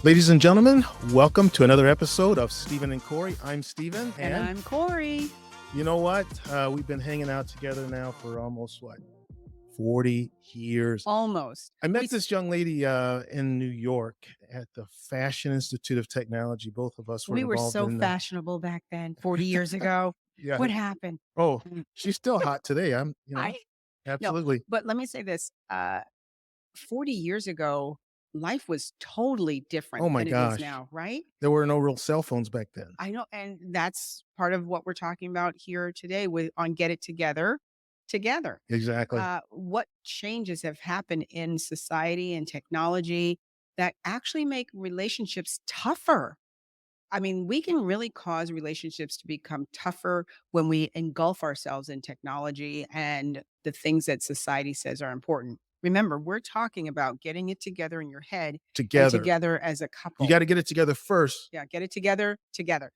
Ladies and gentlemen, welcome to another episode of Stephen and Corey. I'm Stephen. And I'm Corey. You know what? We've been hanging out together now for almost, 40 years. Almost. I met this young lady in New York at the Fashion Institute of Technology. Both of us were We were involved so in fashionable back then, 40 years ago. Yeah. What happened? Oh, she's still hot today. No, Absolutely. but let me say this. 40 years ago, life was totally different Oh my than it gosh. is now, right? There were no real cell phones back then. I know. And that's part of what we're talking about here today on Get It Together. Exactly. What changes have happened in society and technology that actually make relationships tougher? I mean, we can really cause relationships to become tougher when we engulf ourselves in technology and the things that society says are important. Remember, we're talking about getting it together in your head and Together. together as a couple. You got to get it together first. Yeah, get it together.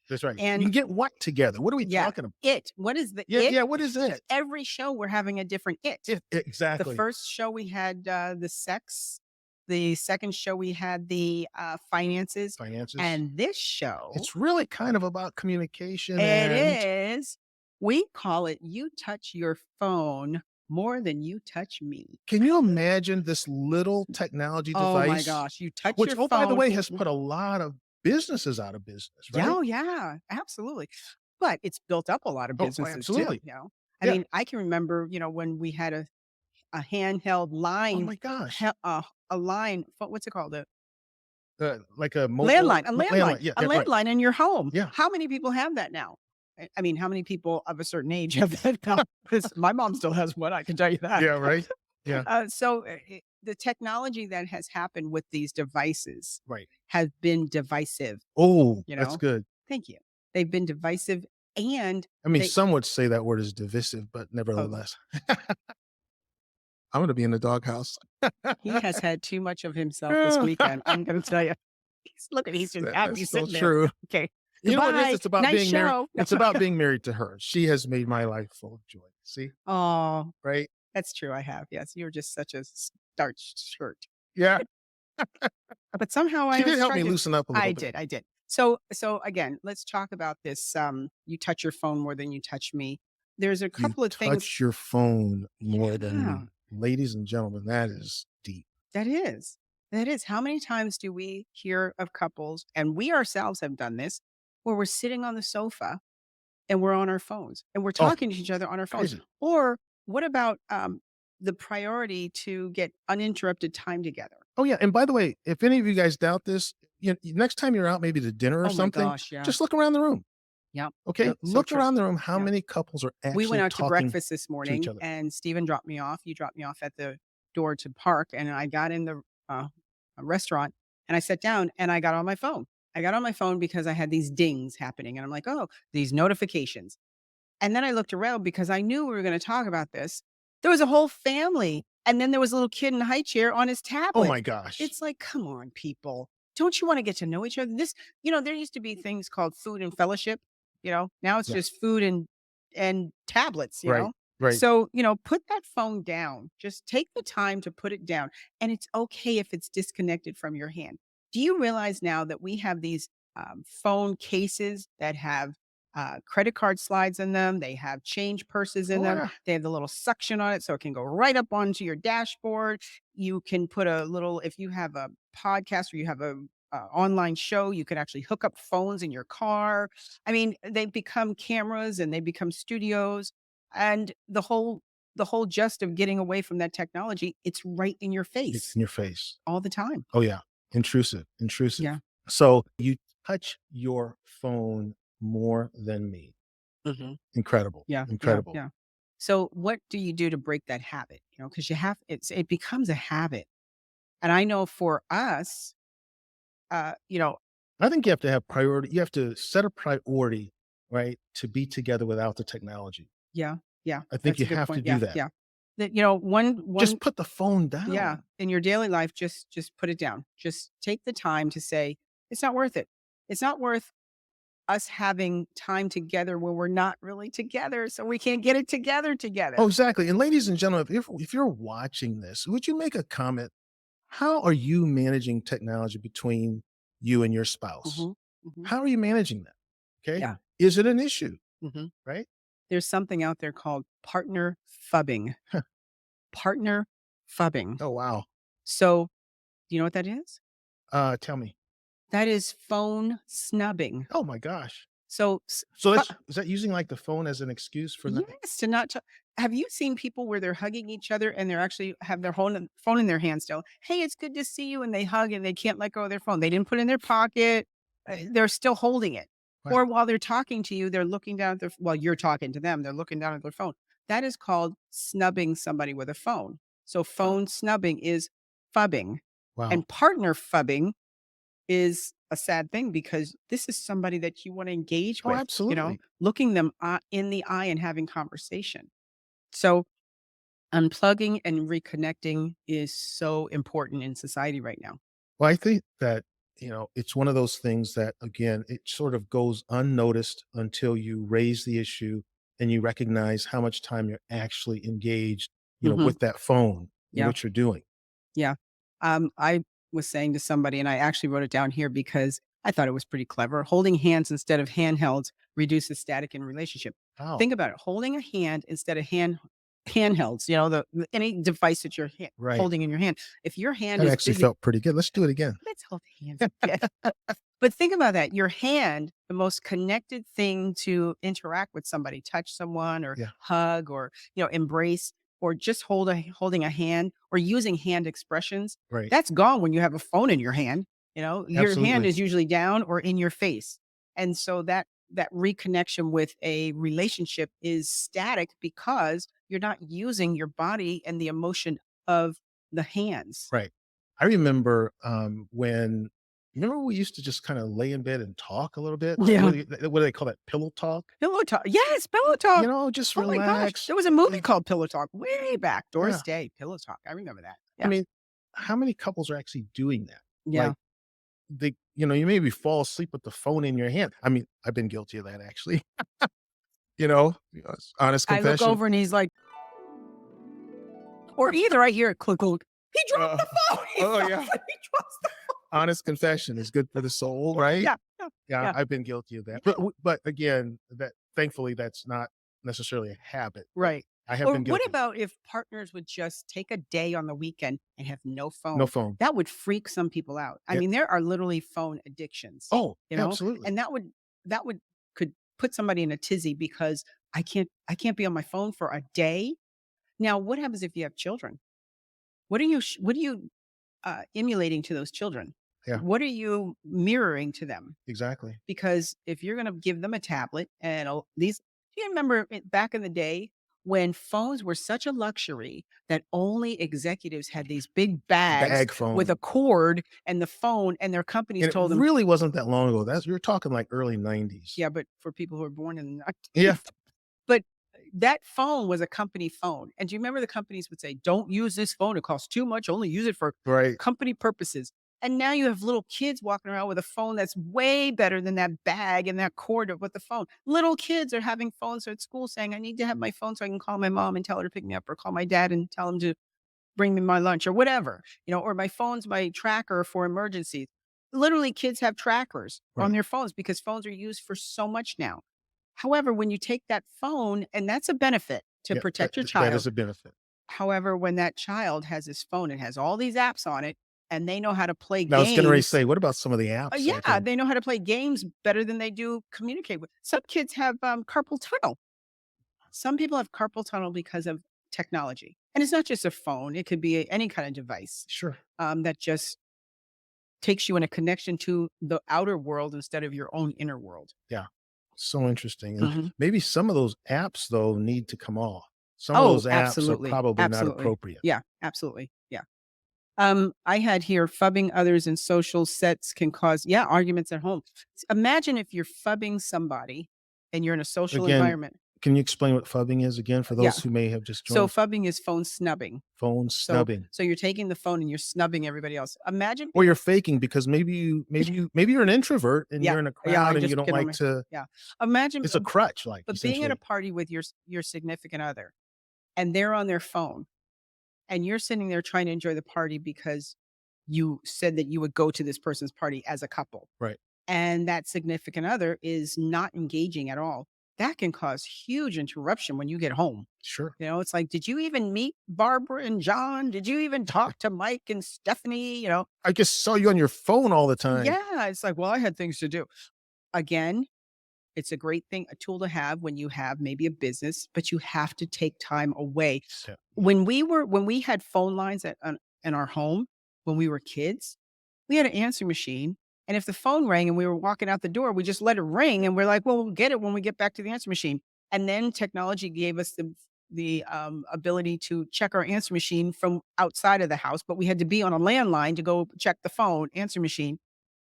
That's right. And you get what together? What are we talking about? What is the Yeah, it? yeah. What is it? Every show we're having a different it. Exactly. The first show we had the sex. The second show we had the finances. And this show, it's really kind of about communication. It is. We call it "You Touch Your Phone More Than You Touch Me." Can you imagine this little technology device? Oh my gosh! You touch Which, your phone. by the way, has put a lot of businesses out of business, right? Oh yeah, absolutely. But it's built up a lot of businesses absolutely. too. I mean, I can remember, when we had a handheld line. Oh my gosh! A line. What's it called? Like a mobile landline. A landline. Yeah, a landline right. in your home. Yeah. How many people have that now? I mean, how many people of a certain age have that now? Because my mom still has one. I can tell you that. Yeah. Right. Yeah. The technology that has happened with these devices, Right, has been divisive. Oh, that's good. Thank you. They've been divisive, and I mean, some would say that word is divisive, but nevertheless. I'm going to be in the doghouse. He has had too much of himself this weekend. I'm going to tell you. He's just happy sitting there. True. Okay. You know what it is? It's about being married. Show. It's about being married to her. She has made my life full of joy. See? Oh, right. That's true. I have. Yes. You're just such a starched shirt. Yeah. But somehow She did help me loosen up a little bit. I did. So again, let's talk about this. You touch your phone more than you touch me. There's a couple of things. Touch your phone more than me. Ladies and gentlemen, that is deep. That is. How many times do we hear of couples, and we ourselves have done this, where we're sitting on the sofa and we're on our phones and we're talking to each other on our phones? Crazy. Or what about the priority to get uninterrupted time together? Oh, yeah. And by the way, if any of you guys doubt this, next time you're out maybe to dinner or something, just look around the room. Yeah. Okay. Yep, look around the room. How many couples are actually We went out to talking breakfast this morning, each other? and Stephen dropped me off. You dropped me off at the door to park, and I got in the restaurant, and I sat down, and I got on my phone. I got on my phone because I had these dings happening, and I'm like, oh, these notifications. And then I looked around because I knew we were going to talk about this. There was a whole family, and then there was a little kid in a high chair on his tablet. Oh my gosh. It's like, come on, people. Don't you want to get to know each other? There used to be things called food and fellowship. Now it's just food and tablets, Right. Right. So, put that phone down. Just take the time to put it down. And it's okay if it's disconnected from your hand. Do you realize now that we have these phone cases that have credit card slides in them? They have change purses in them. Yeah. They have the little suction on it so it can go right up onto your dashboard. You can put if you have a podcast or you have a online show, you could actually hook up phones in your car. I mean, they become cameras and they become studios, and the whole gist of getting away from that technology, it's right in your face. It's in your face all the time. Oh yeah. Intrusive. Yeah. So you touch your phone more than me. Mm-hmm. Incredible. Yeah. Incredible. Yeah. So what do you do to break that habit? Because it becomes a habit. And I know for us, I think you have to have priority. You have to set a priority, right, to be together without the technology. Yeah. I think you have to do that. Yeah. That, one Just put the phone down. Yeah. In your daily life, just put it down. Just take the time to say, it's not worth it. It's not worth us having time together when we're not really together, so we can't get it together. Oh, exactly. And ladies and gentlemen, if you're watching this, would you make a comment? How are you managing technology between you and your spouse. Mhm. Mhm. How are you managing that? Okay. Yeah. Is it an issue? Mhm. Right. There's something out there called partner phubbing. Partner phubbing. Oh, wow. So, do you know what that is? Tell me. That is phone snubbing. Oh my gosh. So, So is that using like the phone as an excuse for not? yes, to not to have you seen people where they're hugging each other and they're actually have their phone in their hand still? "Hey, it's good to see you," and they hug and they can't let go of their phone. They didn't put it in their pocket. They're still holding it. Wow. Or while they're talking to you, they're looking down at their while you're talking to them, they're looking down at their phone. That is called snubbing somebody with a phone. So Wow. phone snubbing is phubbing. Wow. And partner phubbing is a sad thing because this is somebody that you wanna engage Oh, with, absolutely. looking them, in the eye and having conversation. So, unplugging and reconnecting is so important in society right now. Well, I think that, it's one of those things that, again, it sort of goes unnoticed until you raise the issue and you recognize how much time you're actually engaged, Mhm. with that phone and Yeah, what you're doing. yeah. I was saying to somebody, and I actually wrote it down here because I thought it was pretty clever. Holding hands instead of handhelds reduces static in relationship. Wow. Think about it. Holding a hand instead of handhelds, any device that you're Right. holding in your hand. If your hand That is actually busy, felt pretty good. Let's do it again. let's hold hands again. But think about that. Your hand, the most connected thing to interact with somebody, touch someone or Yeah. hug or, embrace or just holding a hand or using hand expressions, Right. that's gone when you have a phone in your hand. Your hand Absolutely. is usually down or in your face. And so that reconnection with a relationship is static because you're not using your body and the emotion of the hands. Right. I remember when, remember we used to just kind of lay in bed and talk a little bit. Yeah. What do they call that? Pillow talk. Pillow Talk. Yes, Pillow Talk. Just Oh my gosh, relax. there was a movie called Pillow Talk way back. Yeah. Doris Day, Pillow Talk. I remember that. I Yeah. mean, how many couples are actually doing that? Yeah. Like you maybe fall asleep with the phone in your hand. I mean, I've been guilty of that actually. It's honest I look confession. over and he's like or either I hear it click, click. He dropped Uh, the phone. He oh falls yeah. and he drops the Honest confession is good for the soul, right? yeah, yeah, Yeah, yeah, I've been guilty of that. yeah. But again, that thankfully that's not necessarily a habit, but Right. I have Or been what guilty. about if partners would just take a day on the weekend and have no No phone? phone. That would freak some people out. I Yeah. mean, there are literally phone addictions, Oh, absolutely. and that would could put somebody in a tizzy because I can't be on my phone for a day. Now, what happens if you have children? What are you emulating to those children? Yeah, What are you mirroring to them? exactly. Because if you're gonna give them a tablet and these do you remember back in the day when phones were such a luxury that only executives had these big bags Bag with a phone. cord and the phone and their companies And it told them, really wasn't that long ago. You're talking like early 90s. yeah, but for people who were born in the Yeah, 90s. But that phone was a company phone, and do you remember the companies would say, "Don't use this phone, it costs too much, only use it for right. company purposes." And now you have little kids walking around with a phone that's way better than that bag and that cord with the phone. Little kids are having phones at school saying, "I need to have my phone so I can call my mom and tell her to pick me up or call my dad and tell him to bring me my lunch," or whatever, or my phone's my tracker for emergencies. Literally, kids have trackers on Right. their phones because phones are used for so much now. However, when you take that phone and that's a benefit to Yeah, that protect your that is child. a benefit. However, when that child has his phone and has all these apps on it and they know how to play Now I was getting ready to games. say, what about some of the apps like Yeah, in they know how to play games better than they do communicate with. Some kids have carpal tunnel. Some people have carpal tunnel because of technology. And it's not just a phone, it could be any kind of device sure. that just takes you in a connection to the outer world instead of your own inner world. Yeah. So interesting. And Mhm. maybe some of those apps though need to come off. Some of Oh, those apps are absolutely. probably not Absolutely. appropriate. Yeah, absolutely. Yeah. I had here phubbing others in social sets can cause, yeah, arguments at home. Imagine if you're phubbing somebody and you're in a social Again, environment. can you explain what phubbing is again for Yeah. those who may have just So joined? phubbing is phone snubbing. Phone So snubbing. so you're taking the phone and you're snubbing everybody else. Imagine Or you're faking because maybe you're an introvert and yeah, you're in a yeah, I crowd and you just don't get on like my to. yeah. Imagine It's a crutch, like, but being at a essentially. party with your significant other and they're on their phone and you're sitting there trying to enjoy the party because you said that you would go to this person's party as a couple, Right. and that significant other is not engaging at all, that can cause huge interruption when you get home. Sure. You know, it's like, "Did you even meet Barbara and John? Did you even talk to Mike and Stephanie?" You know? I just saw you on your phone all the time. Yeah, it's like, "Well, I had things to do." Again, it's a great thing, a tool to have when you have maybe a business, but you have to take time away. Yeah. When we had phone lines in our home when we were kids, we had an answering machine, and if the phone rang and we were walking out the door, we just let it ring, and we're like, "Well, we'll get it when we get back to the answering machine." And then technology gave us the ability to check our answering machine from outside of the house, but we had to be on a landline to go check the phone answering machine.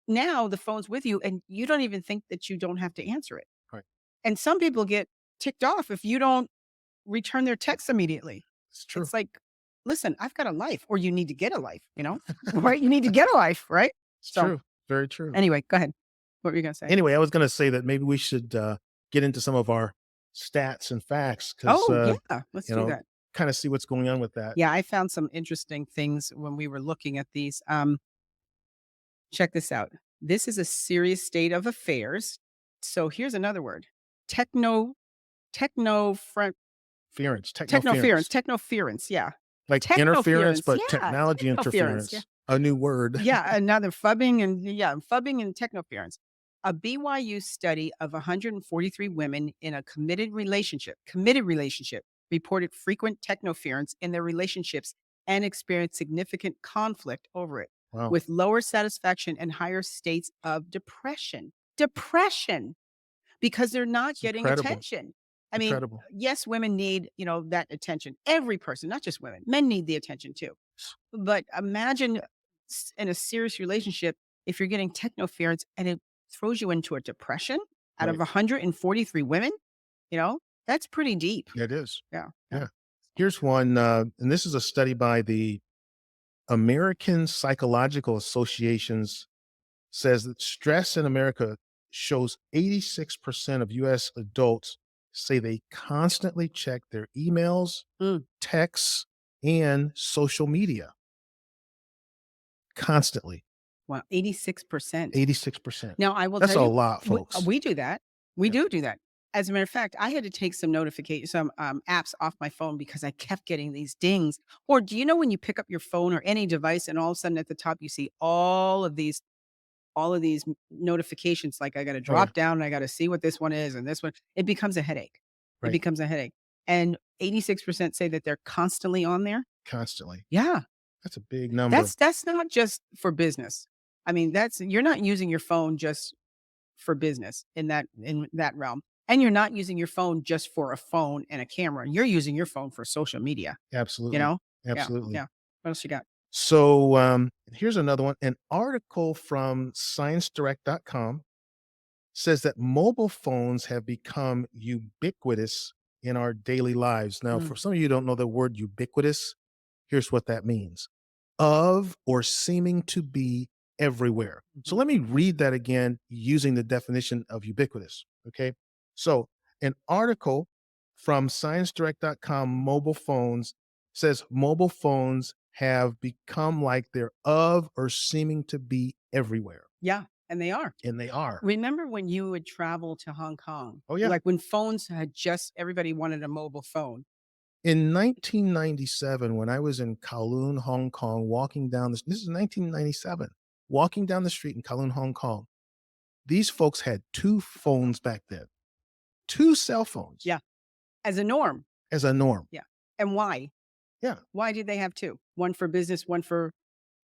Now the phone's with you, and you don't even think that you don't have to answer it. Right. And some people get ticked off if you don't return their texts immediately. It's true. It's like, listen, I've got a life, or you need to get a life, you know? Right? You need to get a life, right? It's So true. Very true. anyway, go ahead. What were you gonna say? Anyway, I was gonna say that maybe we should, get into some of our stats and facts because Oh, yeah, let's you do know, that. kinda see what's going on with that. Yeah, I found some interesting things when we were looking at these. Check this out. This is a serious state of affairs. So here's another word. Techno techno Technoference. technoference, yeah. Like interference, Technoference, but yeah, technology technoference, yeah. interference. A new word. Yeah, another phubbing and yeah, phubbing and technoference. A BYU study of 143 women in a committed relationship reported frequent technoference in their relationships and experienced significant conflict over it, Wow. with lower satisfaction and higher states of depression. Depression because they're not It's getting incredible. attention. I mean, Incredible. yes, women need, that attention. Every person, not just women. Men need the attention too. But imagine in a serious relationship if you're getting technoference and it throws you into a depression out of Right. 143 women, that's pretty deep. Yeah, it is. Yeah. Yeah. Yeah. Here's one, and this is a study by the American Psychological Associations says that stress in America shows 86% of US adults say they constantly check their emails, Mm. texts, and social media constantly. Wow. 86%. 86%. Now, I will That's tell a you, lot, we, folks. we do that. We Yeah. do that. As a matter of fact, I had to take some apps off my phone because I kept getting these dings. Or do you know when you pick up your phone or any device and all of a sudden at the top you see all of these notifications, like I got to Oh, yeah. drop down and I got to see what this one is and this one, it becomes a headache. It Right. becomes a headache. And 86% say that they're constantly on there. Constantly. Yeah. That's a big number. That's not just for business. I mean, that's you're not using your phone just for business in that realm. And you're not using your phone just for a phone and a camera. You're using your phone for social media, you Absolutely. know? Yeah. Absolutely. Yeah. What else you got? So here's another one. An article from ScienceDirect.com says that mobile phones have become ubiquitous in our daily lives. Now, Mm, for some of you who don't know the word ubiquitous, here's what that means: of or seeming to be everywhere. So mhm. let me read that again using the definition of ubiquitous. Okay. So an article from ScienceDirect.com mobile phones says mobile phones have become like they're of or seeming to be everywhere. Yeah. And they are. And they are. Remember when you would travel to Hong Kong? Oh, yeah. Like when phones had just everybody wanted a mobile phone. In 1997, when I was in Kowloon, Hong Kong, walking down this is 1997, walking down the street in Kowloon, Hong Kong, these folks had 2 phones back then, 2 cell phones Yeah. As a norm. as a norm. Yeah. And why? Yeah, Why did they have 2? One for business, one for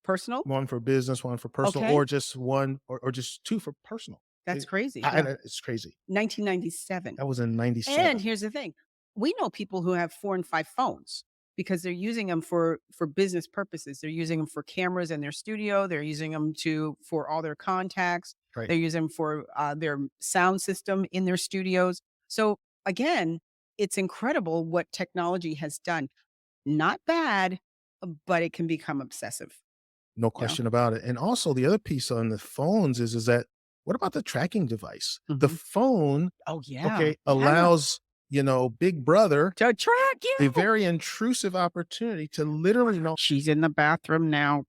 personal? 1 for business, 1 for personal, Okay. or just 1 or just 2 for personal. That's It crazy. Yeah. it's crazy. 1997. That was in And '97. here's the thing. We know people who have 4 and 5 phones because they're using them for business purposes. They're using them for cameras in their studio. They're using them for all their contacts. Right. They're using them for their sound system in their studios. So again, it's incredible what technology has done. Not bad, but it can become obsessive. No You know? question about it. And also the other piece on the phones is that what about the tracking device? The Mhm. phone, Oh yeah, okay, yeah. allows, Big Brother To track a you. very intrusive opportunity to literally know She's in the bathroom now.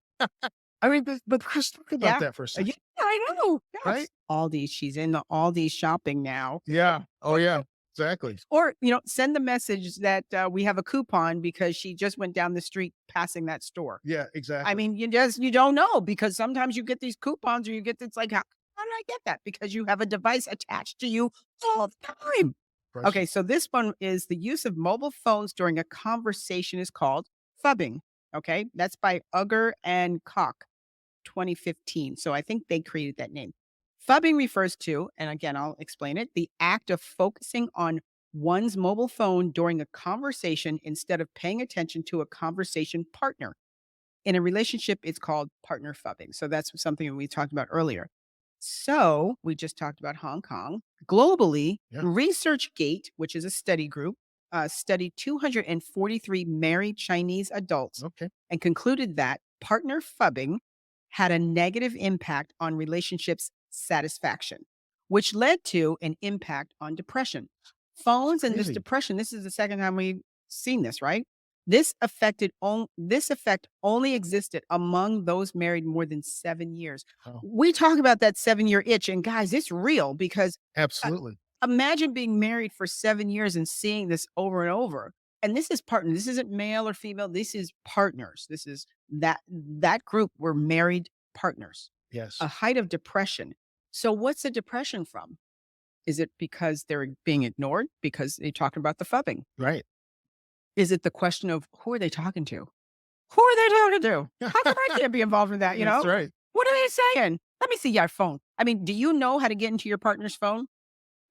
I mean, but Chris, talk about Yeah. that for a Yeah, second, I know. right? Yes. Aldi, she's in the Aldi shopping now. Yeah. Oh, yeah. Exactly. Or, send the message that, we have a coupon because she just went down the street passing that store. Yeah, I exactly. mean, you don't know because sometimes you get these coupons or you get it's like, how did I get that? Because you have a device attached to you all the time. Okay, Precious. so this one is the use of mobile phones during a conversation is called phubbing. Okay, that's by Ugger and Koch, 2015. So I think they created that name. Phubbing refers to, and again, I'll explain it, the act of focusing on one's mobile phone during a conversation instead of paying attention to a conversation partner. In a relationship, it's called partner phubbing. So that's something we talked about earlier. So we just talked about Hong Kong. Globally, Yeah. ResearchGate, which is a study group, studied 243 married Chinese adults Okay. and concluded that partner phubbing had a negative impact on relationships satisfaction, which led to an impact on depression. It's Phones and this crazy. depression, this is the second time we've seen this, right? This effect only existed among those married more than 7 years. Oh, We talk about that 7-year itch, and guys, it's real because, uh, absolutely. imagine being married for 7 years and seeing this over and over. And this is partner. This isn't male or female. This is partners. This is that group were married partners. A Yes. height of depression. So what's the depression from? Is it because they're being ignored? Because they talked about the phubbing? Right. Is it the question of who are they talking to? Who are they talking to? How come I can't be involved in that, you That's know? right. What are they saying? Let me see your phone. I mean, do you know how to get into your partner's phone?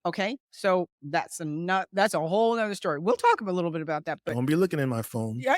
Okay. So that's a whole other story. We'll talk a little bit about that, but Don't be looking in my phone. yeah,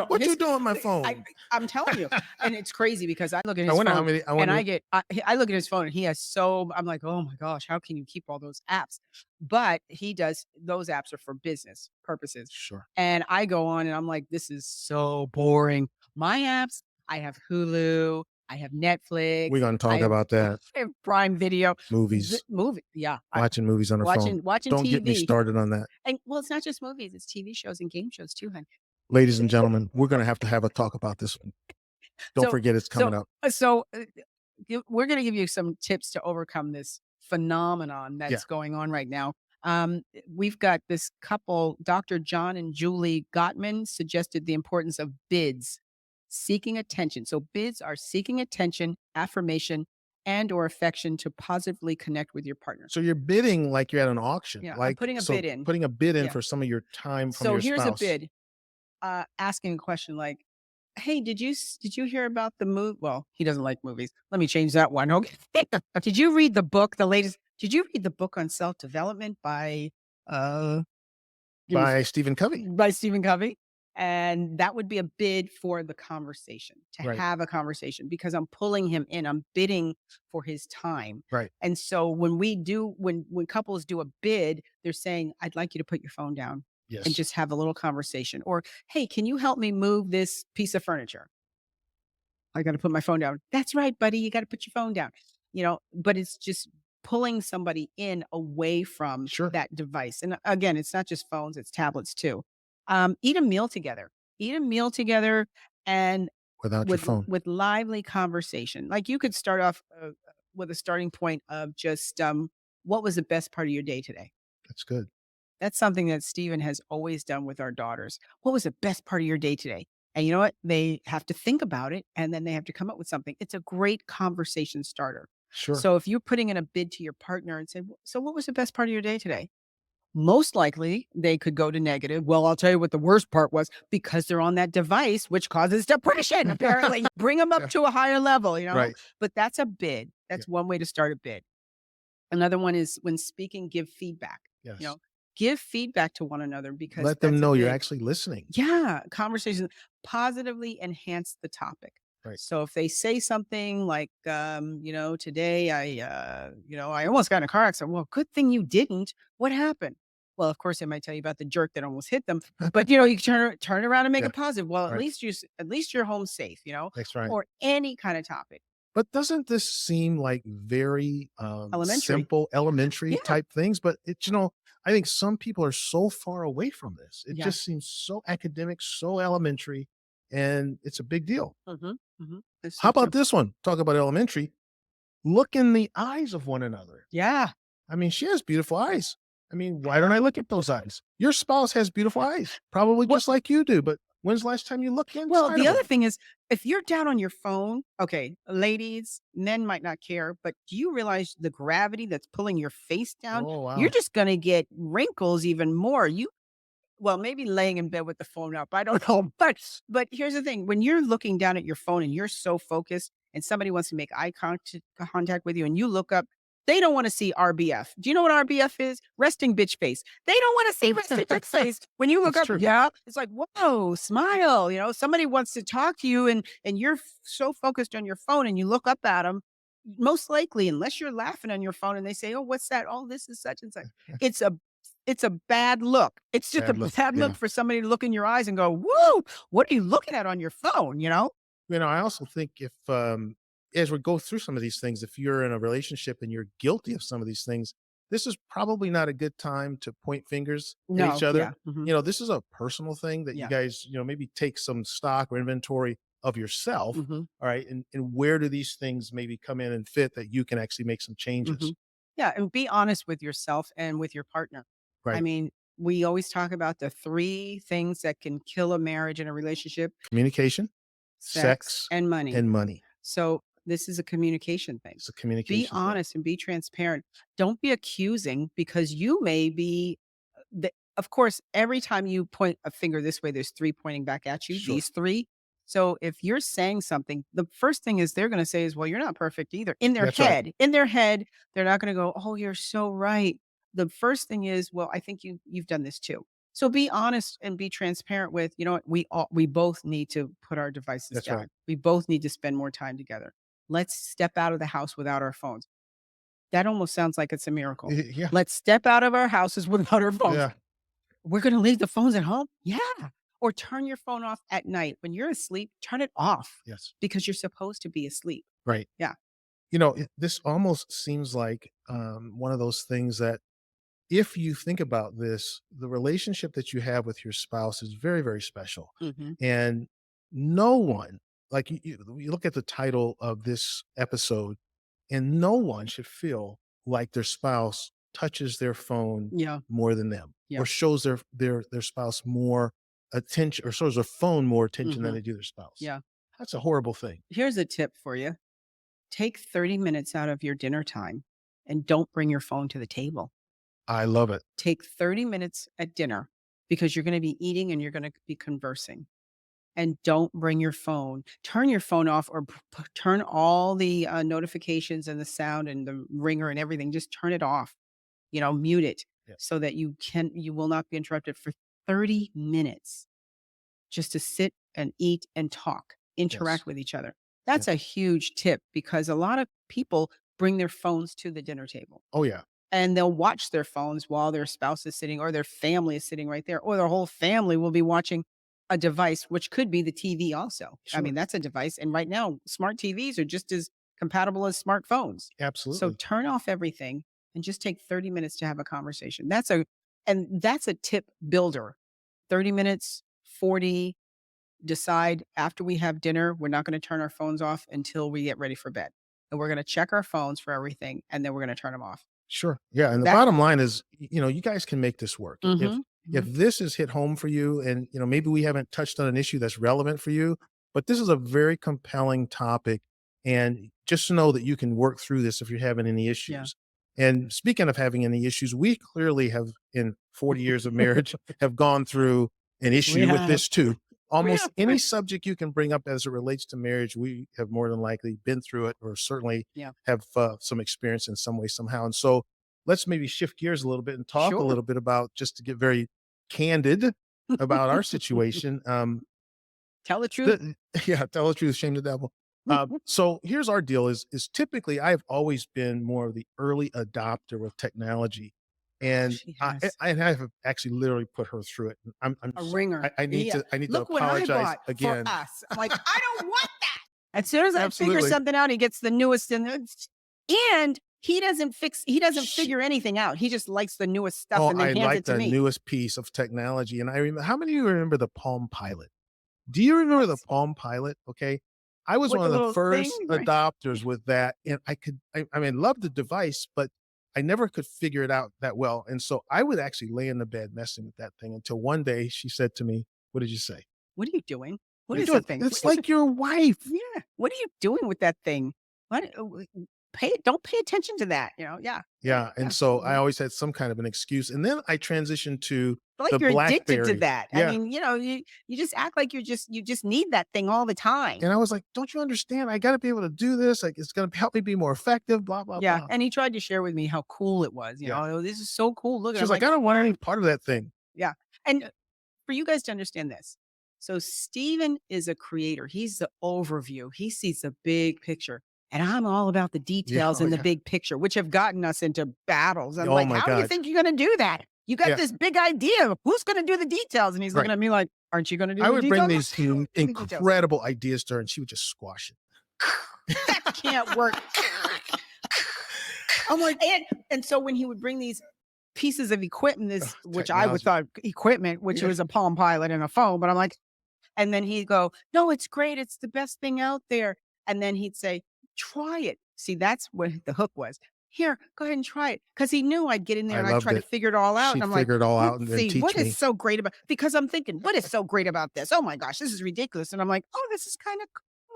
What you his doing on my I phone? I'm telling you, and it's crazy because I look at I his wonder how phone many. I and wonder. I look at his phone and he has I'm like, "Oh my gosh, how can you keep all those apps?" But he does those apps are for business purposes. Sure. And I go on and I'm like, "This is so boring." My apps, I have Hulu, I have Netflix, We're gonna I talk have about that. I have Prime Video, Movies. movie yeah, Watching movies on the phone. watching Don't get me TV. started on that. And well, it's not just movies, it's TV shows and game shows too, hon. Ladies and gentlemen, we're gonna have a talk about this one. Don't So forget it's so coming up. so, we're gonna give you some tips to overcome this phenomenon Yeah. that's going on right now. We've got this couple, Dr. John and Julie Gottman suggested the importance of bids, seeking attention. So bids are seeking attention, affirmation, and or affection to positively connect with your partner. So you're bidding like you're at an auction, Yeah, I'm like, putting a so bid in. putting a bid in Yeah. for some of your time from So your here's a spouse. bid, asking a question like, "Hey, did you hear about the movie?" Well, he doesn't like movies. Let me change that one. Okay. Did you read the book, the latest? Did you read the book on self development by uh give me By Stephen Covey. by Stephen Covey? And that would be a bid for the conversation to Right, have a conversation because I'm pulling him in. I'm bidding for his time. right. And so when couples do a bid, they're saying, "I'd like you to put your phone down and Yes. just have a little conversation." Or, "Hey, can you help me move this piece of furniture?" I gotta put my phone down. "That's right, buddy, you gotta put your phone down." But it's just pulling somebody in away from Sure. that device. And again, it's not just phones, it's tablets too. Eat a meal together. Eat a meal together and Without your phone. with lively conversation. Like you could start off with a starting point of just what was the best part of your day today? That's good. That's something that Steven has always done with our daughters. What was the best part of your day today? And you know what? They have to think about it and then they have to come up with something. It's a great conversation starter. Sure. So if you're putting in a bid to your partner and say, "So what was the best part of your day today?" Most likely they could go to negative. "Well, I'll tell you what the worst part was," because they're on that device, which causes depression, apparently. Bring them up Yeah. to a higher level, Right. But that's a bid. Yeah. That's one way to start a bid. Another one is when speaking, give feedback. You Yes. know, give feedback to one another because Let them that's a know you're big actually listening. yeah, conversation positively enhance the topic. Right. So if they say something like, "Today I almost got in a car accident." "Well, good thing you didn't. What happened?" Well, of course, they might tell you about the jerk that almost hit them, but you can turn it around and make Yeah. it positive. Well, Right. at least you're home safe, That's right. or any kind of topic. But doesn't this seem like very, Elementary. simple, elementary Yeah. type things? But I think some people are so far away from this. It Yeah. just seems so academic, so elementary. and it's a big deal. That's How so about true. this one? Talk about elementary. Look in the eyes of one another. Yeah. I mean, she has beautiful eyes. I mean, why don't I look at those eyes? Your spouse has beautiful eyes, probably What just like you do, but when's the last time you looked Well, inside the of other them? thing is, if you're down on your phone, okay, ladies, men might not care, but do you realize the gravity that's pulling your face down? Oh, You're wow. just gonna get wrinkles even more. Well, maybe laying in bed with the phone up, I don't know, but here's the thing, when you're looking down at your phone and you're so focused and somebody wants to make contact with you and you look up, they don't wanna see RBF. Do you know what RBF is? Resting bitch face. They don't wanna see resting bitch face. When you look That's up, true. yeah, it's like, "Whoa, smile," somebody wants to talk to you and you're so focused on your phone and you look up at them. Most likely, unless you're laughing on your phone and they say, "Oh, what's that? Oh, this is such and such." It's a it's a bad look. It's just a Bad look. bad look Yeah. for somebody to look in your eyes and go, "Whoa, what are you looking at on your phone?" You know? I also think if, as we go through some of these things, if you're in a relationship and you're guilty of some of these things, this is probably not a good time to point fingers at each No, other. yeah, mhm, This is a personal thing that you yeah, guys, maybe take some stock or inventory of yourself. mhm, All right. And where do these things maybe come in and fit that you can actually make some changes? mhm. Yeah, and be honest with yourself and with your partner. I Right. mean, we always talk about the 3 things that can kill a marriage and a relationship: Communication, sex sex, and money. and money. So, this is a communication thing. It's a Be communication thing. honest and be transparent. Don't be accusing because you may be of course, every time you point a finger this way, there's 3 pointing back at you, Sure. these 3. So, if you're saying something, the first thing is they're gonna say is, "Well, you're not perfect either." In their That's right. head. In their head, they're not gonna go, "Oh, you're so right." The first thing is, "Well, I think you've done this too." So be honest and be transparent with, "You know what? We both need to put our devices That's right. down. We both need to spend more time together. Let's step out of the house without our phones." That almost sounds like it's a miracle. Yeah. Let's step out of our houses without our phones. Yeah. We're gonna leave the phones at home? Yeah. Or turn your phone off at night. When you're asleep, turn it off Yes. because you're supposed to be asleep. Right. Yeah. This almost seems like one of those things that if you think about this, the relationship that you have with your spouse is very, very special. Mhm. And no one, like you look at the title of this episode, and no one should feel like their spouse touches their phone Yeah. more than them Yeah. or shows their spouse more attention or shows their phone more attention than Mhm. they do their spouse. Yeah. That's a horrible thing. Here's a tip for you. Take 30 minutes out of your dinner time and don't bring your phone to the table. I love it. Take 30 minutes at dinner because you're gonna be eating and you're gonna be conversing. And don't bring your phone. Turn your phone off or turn all the notifications and the sound and the ringer and everything. Just turn it off. Mute it Yeah. so that you will not be interrupted for 30 minutes just to sit and eat and talk, Yes. interact with each other. Yeah. That's a huge tip because a lot of people bring their phones to the dinner table Oh yeah. and they'll watch their phones while their spouse is sitting or their family is sitting right there, or their whole family will be watching a device, which could be the TV also. I mean, Sure. that's a device. And right now, smart TVs are just as compatible as smartphones. So Absolutely. turn off everything and just take 30 minutes to have a conversation. That's a tip builder. 30 minutes, 40, decide after we have dinner, we're not going to turn our phones off until we get ready for bed. And we're going to check our phones for everything and then we're going to turn them off. Sure. Yeah, and the That bottom line is, you guys can make this work. If Mhm, if mhm. this is hit home for you and, maybe we haven't touched on an issue that's relevant for you, but this is a very compelling topic and just to know that you can work through this if you're having any Yeah. issues. And speaking of having any issues, we clearly have in 40 years of marriage have gone through an We issue with have. this too. We Almost have. any subject you can bring up as it relates to marriage, we have more than likely been through it or certainly Yeah. have some experience in some way somehow. And so let's maybe shift gears a little bit and talk a Sure. little bit about just to get very candid about our situation. Tell the truth. The, yeah, tell the truth, shame the devil. So here's our deal: is typically I've always been more of the early adopter of technology, Oh, and she I, has I have actually literally put her through it. a ringer. Yeah. I need to "Look what I apologize bought for again. us." I'm like, "I don't want that." As soon as I figure Absolutely. something out, he gets the newest and he doesn't figure anything out. He just likes the newest stuff Oh, and then I hands like it to the me. newest piece of technology, and I remember how many of you remember the Palm Pilot? Do you remember the Yes. Palm Pilot? Okay. I was With one the of the little thing, first right? adopters with that. And I mean, love the device, but I never could figure it out that well. And so I would actually lay in the bed messing with that thing until one day she said to me, "What did you say? What are you doing? What What are you is the doing? thing? What It's is it? like your wife." Yeah. What are you doing with that thing? What don't pay attention to that, Yeah. Right. Yeah. And Yeah. so I Mhm. always had some kind of an excuse. And then I transitioned to Like the you're addicted to Blackberry. that. I Yeah. mean, you just act like you just need that thing all the time. And I was like, "Don't you understand? I got to be able to do this. Like, it's going to help me be more effective, blah, blah, Yeah. blah." And he tried to share with me how cool it was. Yeah. "Oh, this is so cool. Look." And She I'm was like, like, "I don't want any part of that thing." yeah. And for you guys to understand this. So Steven is a creator. He's the overview. He sees the big picture. And I'm all about the Yeah. details Oh, in the yeah. big picture, which have gotten us into battles. I'm Oh like, my how do you God. think you're going to do that? You got Yeah. this big idea. Who's going to do the details? And he's looking Right. at me like, aren't you going to do I the would bring details? these Do the details. incredible ideas to her and she would just squash it. That can't work. I'm like, And so when he would bring these pieces of equipment, "Ugh, this which I would technology." thought equipment, which Yeah. was a Palm Pilot and a phone, but I'm like, and then he'd go, "No, it's great. It's the best thing out there." And then he'd say, "Try it." See, that's what the hook was. "Here, go ahead and try it." Because he knew I'd get in there I and I'd loved try to it. figure it all out. And She'd I'm like, figure it all out let's and then see, what teach is me. so great about because I'm thinking, what is so great about this? Oh my gosh, this is ridiculous. And I'm like, oh, this is kind of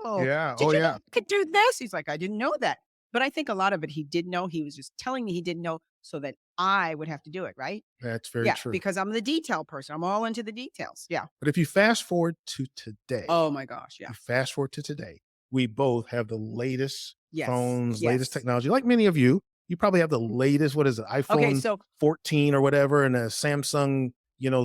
cool. Yeah. Oh, Did you know yeah. I could do this? He's like, I didn't know that. But I think a lot of it he did know. He was just telling me he didn't know so that I would have to do it, right? That's very Yeah, true. because I'm the detail person. I'm all into the details. Yeah. But if you fast forward to today, Oh my gosh. Yeah. you fast forward to today, we both have the latest Yes. phones, latest Yes. technology. Like many of you, you probably have the latest, what is it, Okay. iPhone So 14 or whatever, and a Samsung,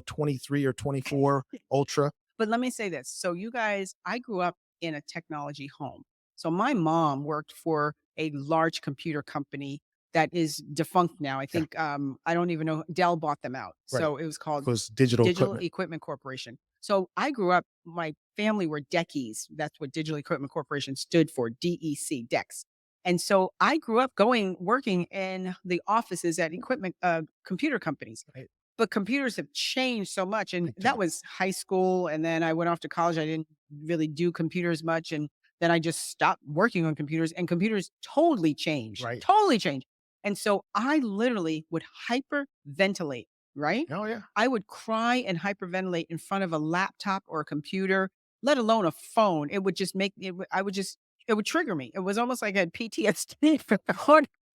23 or 24 Ultra. but let me say this. So you guys, I grew up in a technology home. So my mom worked for a large computer company that is defunct now. I Yeah. think I don't even know Dell bought them out. Right. So it was called It was digital Digital equipment. Equipment Corporation. So I grew up, my family were Deckies. That's what Digital Equipment Corporation stood for, DEC, DEX. And so I grew up working in the offices at equipment computer companies. Right. But computers have changed so much, and Big that time. was high school, and then I went off to college. I didn't really do computers much, and then I just stopped working on computers, and computers Right. totally changed. And so I literally would hyperventilate, right? Oh, yeah. I would cry and hyperventilate in front of a laptop or a computer, let alone a phone. It would just make it. I would just it would trigger me. It was almost like I had PTSD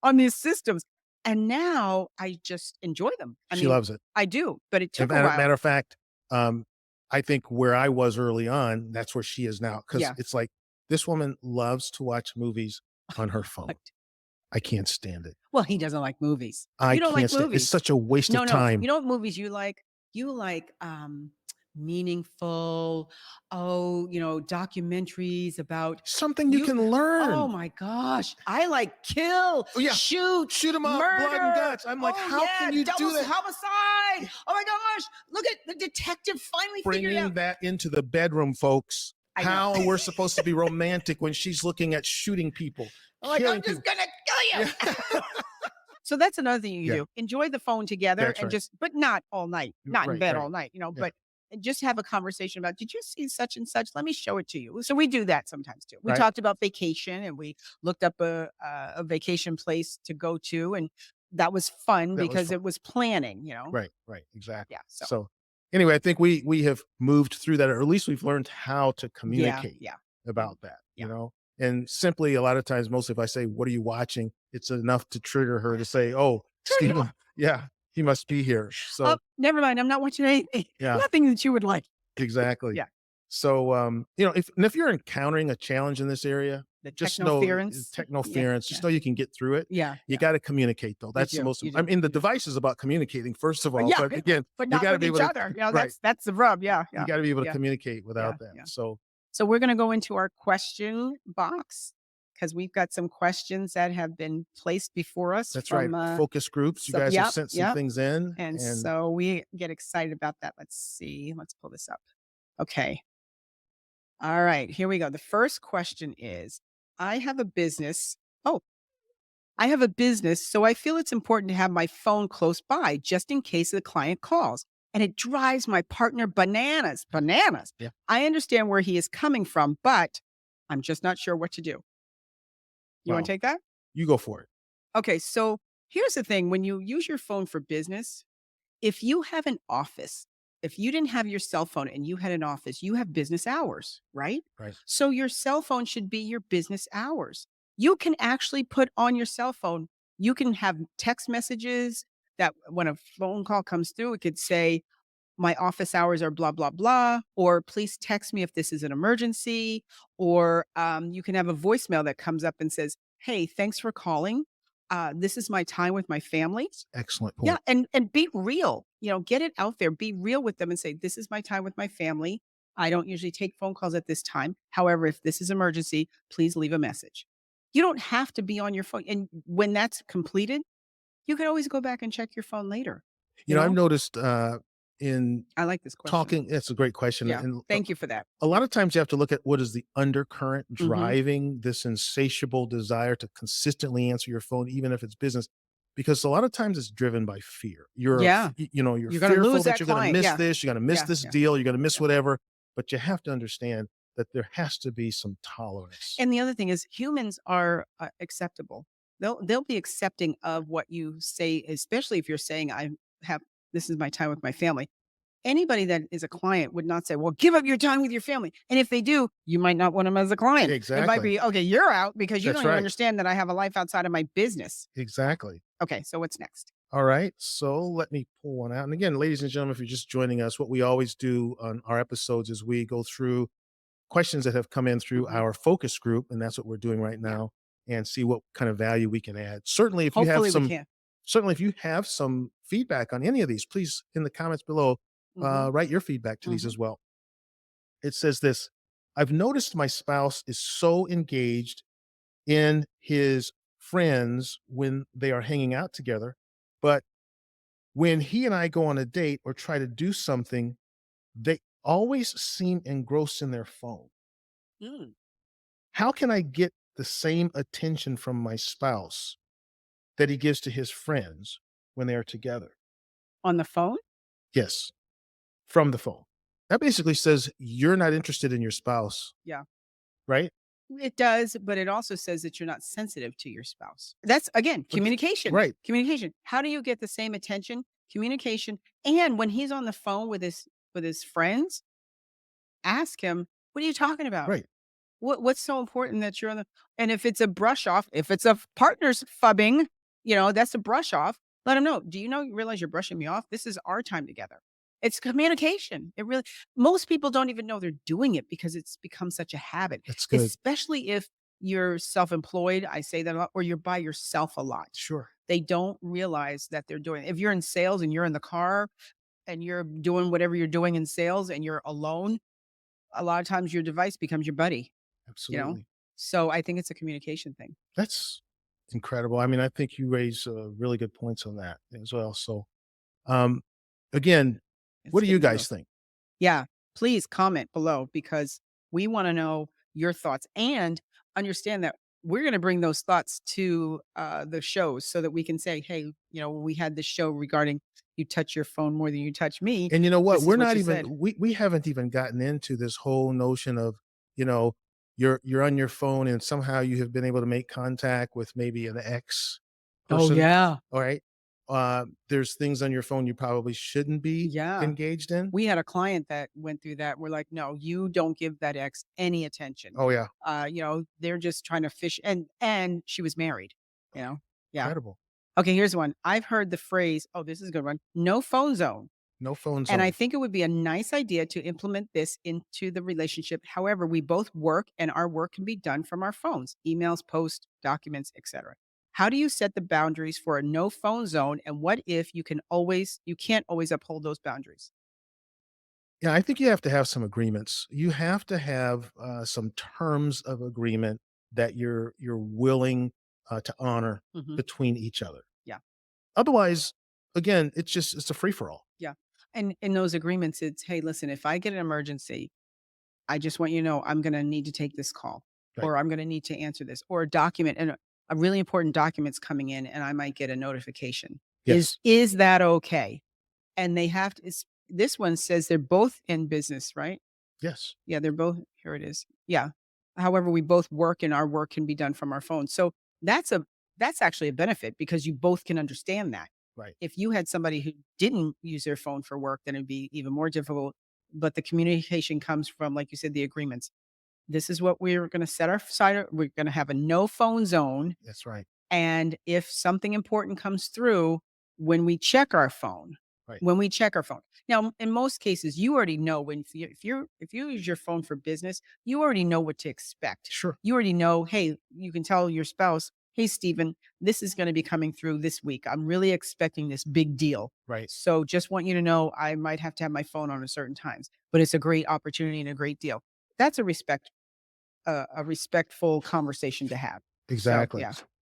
on these systems. And now I just enjoy them. I She mean, loves it. I do, but it As took a while. matter of fact, um, I think where I was early on, that's where she is now. Cause Yeah. it's like this woman loves to watch movies on her phone. But I can't stand it. well, he doesn't like movies. I You don't can't like stand it's movies. such a waste of No, no. time. You know what movies you like? You like meaningful, documentaries about Something you you. can Oh learn. my gosh. I like kill, Oh, yeah. shoot, Shoot 'em up, blood and murder. guts. I'm like, Oh "How yeah, can you double do that?" homicide. Oh my gosh. Look at the detective finally figured it Bringing out. that into the bedroom, folks. I know. How we're supposed to be romantic when she's looking at shooting people, I'm like, killing I'm just people. gonna kill you. Yeah. So that's another thing you Yeah, do. Enjoy the phone together that's and right. but not all night, not in Right, bed right. all night, Yeah, but just have a conversation about, did you see such and such? Let me show it to you. So we do that sometimes too. We right. talked about vacation and we looked up a vacation place to go to. And that was fun That was because fun. it was planning. Right, right, exactly. Yeah. So So, anyway, I think we have moved through that, or at least we've learned how to yeah, communicate yeah, about that, yeah. And simply a lot of times, mostly if I say, "What are you watching?" It's enough to trigger her to say, "Oh, Turn it Stephen, off. yeah, he must be here." Oh, So, never mind. I'm not watching anything. yeah, Nothing that you would like. exactly. Yeah. So, if you're encountering a challenge in this area, The just know technoference. Yeah. technoference, Yeah. just know you can get through it. Yeah. You Yeah. gotta communicate though. You That's the do. most You I do. mean, the You do. device is about communicating first of all, Yeah. but again, But you not gotta with be each able to other. right. That's the rub. Yeah. You Yeah. gotta be able to Yeah. communicate Yeah. without that. Yeah. So, So we're going to go into our question box because we've got some questions that have been placed before us that's right. from Focus groups. You guys have yep, sent some yep. things in And and so we get excited about that. Let's see. Let's pull this up. Okay. All right, here we go. The first question is, I have a business. Oh, I have a business, so I feel it's important to have my phone close by just in case the client calls. And it drives my partner bananas, bananas. Yeah. I understand where he is coming from, but I'm just not sure what to do. You want Wow. to take that? You go for it. Okay. So here's the thing, when you use your phone for business, if you have an office, if you didn't have your cell phone and you had an office, you have business hours, right? Right. So your cell phone should be your business hours. You can actually put on your cell phone, you can have text messages that when a phone call comes through, it could say, my office hours are blah blah blah, or please text me if this is an emergency, or you can have a voicemail that comes up and says, hey, thanks for calling, this is my time with my family. Excellent Yeah, point. and be real, get it out there, be real with them and say, this is my time with my family, I don't usually take phone calls at this time, however, if this is emergency, please leave a message. You don't have to be on your phone, and when that's completed, you can always go back and check your phone later, you I've know noticed in I like this question. talking, it's a great question. Yeah. And Thank you for that. a Yeah. lot of times you have to look at what is the undercurrent Mhm. driving this insatiable desire to consistently answer your phone, even if it's business, because a lot of times it's driven by fear. Yeah. You're You're gonna fearful lose that that you're going to client. miss Yeah. this, you're going to miss Yeah. this Yeah. deal, you're going to miss Yeah. whatever. But you have to understand that there has to be some tolerance. And the other thing is humans are, acceptable. They'll be accepting of what you say, especially if you're saying, "I have this is my time with my family." Anybody that is a client would not say, "Well, give up your time with your family." And if they do, you might not want them as a client. It might Exactly. be, "Okay, you're out because you That's don't even right. understand that I have a life outside of my business." Exactly. Okay, so what's next? All right. So let me pull one out. And again, ladies and gentlemen, if you're just joining us, what we always do on our episodes is we go through questions that have come in through Mhm. our focus group, and that's what we're doing right Yeah. now, and see what kind of value we can add. Hopefully we can. Certainly if you have some feedback on any of these, please in the comments below, Mhm. write your feedback to these Mhm. as well. It says this: I've noticed my spouse is so engaged in his friends when they are hanging out together, but when he and I go on a date or try to do something, they always seem engrossed in their phone. Mm. How can I get the same attention from my spouse that he gives to his friends when they are together? On the phone? Yes, from the phone. That basically says you're not interested in your spouse, Yeah. right? It does, but it also says that you're not sensitive to your spouse. That's again, But communication. right, Communication. How do you get the same attention? Communication. And when he's on the phone with his friends, ask him, "What are you talking about? right. What's so important that you're on the?" And if it's a brush off, if it's a partner's fubbing, that's a brush off. Let him know. Do you realize you're brushing me off? This is our time together. It's communication. It really most people don't even know they're doing it because it's become such a habit, That's good. especially if you're self-employed. I say that a lot, or you're by yourself a lot. Sure. They don't realize that they're doing. If you're in sales and you're in the car and you're doing whatever you're doing in sales and you're alone, a lot of times your device becomes your buddy. You know? Absolutely. So I think it's a communication thing. That's incredible. I mean, I think you raise really good points on that as well. So, um, again, what It's do you getting guys real. think? Yeah. Please comment below because we wanna know your thoughts and understand that we're gonna bring those thoughts to, the shows so that we can say, "Hey, we had this show regarding you touch your phone more than you touch me. And you know what? This is what you said." We haven't even gotten into this whole notion of, you know, you're on your phone and somehow you have been able to make contact with maybe an ex Oh, person. yeah. All right. There's things on your phone you probably shouldn't be Yeah. engaged in. We had a client that went through that. We're like, "No, you don't give that ex any attention." Oh yeah. They're just trying to fish, and she was married, you know? Yeah. Incredible. Okay, here's one. I've heard the phrase, oh, this is a good one, "no phone zone." No phone And I zone. think it would be a nice idea to implement this into the relationship. However, we both work and our work can be done from our phones, emails, posts, documents, etc. How do you set the boundaries for a no phone zone? And what if you can't always uphold those boundaries? Yeah, I think you have to have some agreements. You have to have some terms of agreement that you're willing to honor Mhm. between each other. Yeah. Otherwise, again, it's a free for all. Yeah. And in those agreements, it's, hey, listen, if I get an emergency, I just want you to know I'm going to need to take this call, Right. or I'm going to need to answer this, or a document and a really important document's coming in and I might get a notification. Yes. Is that okay? And they have to, this one says they're both in business, right? Yes. Yeah, they're both here it is. Yeah. However, we both work and our work can be done from our phones. So that's actually a benefit because you both can understand that. Right. If you had somebody who didn't use their phone for work, then it'd be even more difficult. But the communication comes from, like you said, the agreements. This is what we're going to set our side. We're going to have a no phone zone. That's right. And if something important comes through when we check our phone, Right. when we check our phone. Now, in most cases, you already know when if you use your phone for business, you already know what to expect. Sure. You already know, hey, you can tell your spouse, hey, Stephen, this is going to be coming through this week. I'm really expecting this big deal. Right. So just want you to know I might have to have my phone on at certain times, but it's a great opportunity and a great deal. That's a respectful conversation to have. So Exactly. yeah.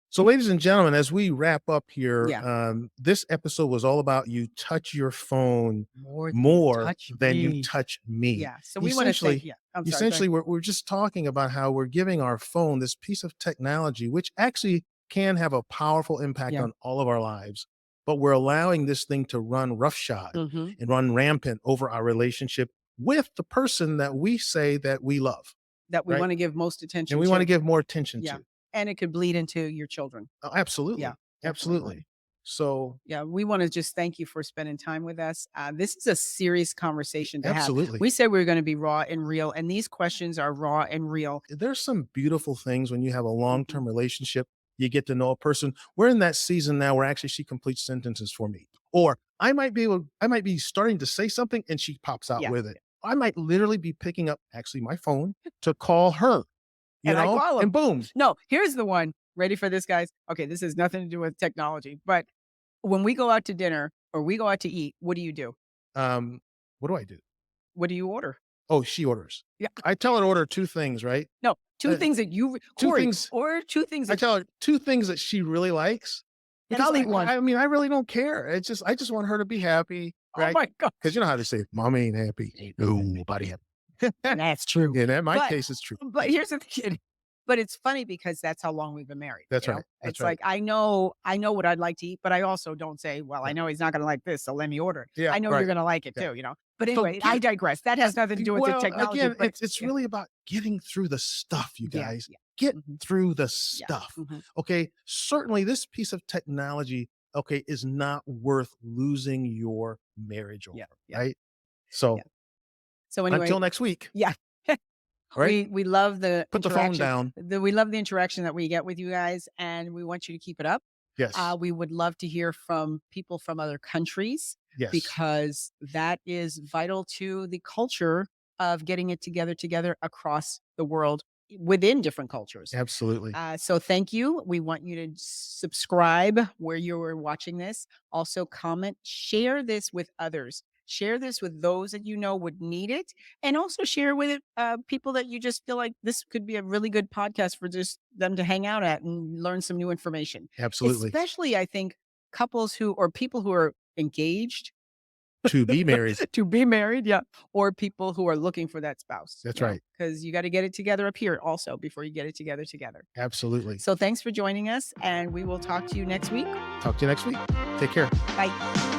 So, ladies and gentlemen, as we wrap up here, Yeah. this episode was all about you touch your phone More than you more touch than you me. touch me. Yeah, so we wanna thank Essentially, yeah, I'm sorry, go ahead. essentially, we're just talking about how we're giving our phone this piece of technology, which actually can have a powerful impact Yeah. on all of our lives, but we're allowing this thing to run roughshod Mhm. and run rampant over our relationship with the person that we say that we love, That we right? wanna give most And attention we want to to. give more attention Yeah, to. and it could bleed into your children. Oh, Yeah, absolutely. definitely. Absolutely. So, Yeah, we wanna just thank you for spending time with us. This is a serious conversation to have. absolutely. We said we were gonna be raw and real, and these questions are raw and real. There's some beautiful things when you have a Mhm. long-term relationship. You get to know a person. We're in that season now where actually she completes sentences for me. Or I might be starting to say something and she pops out Yeah, with it. I might literally be picking up actually my phone to call her, and I call and them. boom. No, here's the one. Ready for this, guys? Okay, this has nothing to do with technology, but when we go out to dinner or we go out to eat, what do you do? Um, what do I do? What do you order? Oh, she orders. Yeah. I tell her to order two things, right? No, 2 Uh, things that you two Corey, things. or 2 things I that tell her two things that she really likes and because I'll eat 1. I mean, I really don't care. I just want her to be happy, Oh right? my Because gosh. you know how they say, "Mommy ain't happy, ain't nobody happy." That's true. And in my But case, it's true. here's the thing, but it's funny because that's how long we've been married, That's you know? right. That's It's right. like, I know what I'd like to eat, but I also don't say, "Well, I Yeah. know he's not gonna like this, so let me order it." Yeah. I know you're Right. gonna like it Yeah. too, you know? But So anyway, I digress. That has nothing to do with the well, technology, again, but it's yeah, really about getting through the stuff, you yeah, guys. yeah. Get Mhm. through the Yeah. stuff. Mhm. Okay. Certainly, this piece of technology, okay, is not worth losing your marriage over, Yeah, yeah, right? yeah. So So anyway, until next week, yeah. right? We love the Put the phone interaction. down. We love the interaction that we get with you guys, and we want you to keep it up. Yes. We would love to hear from people from other countries Yes. because that is vital to the culture of getting it together across the world within different cultures. Absolutely. So thank you. We want you to subscribe where you're watching this. Also comment, share this with others. Share this with those that you know would need it, and also share with it people that you just feel like this could be a really good podcast for just them to hang out at and learn some new information. Absolutely. Especially, I think couples who or people who are engaged To be married. to be married, yeah, or people who are looking for that spouse, That's right. because you got to get it together up here also before you get it together. Absolutely. So thanks for joining us, and we will talk to you next week. Talk to you next week. Take care. Bye.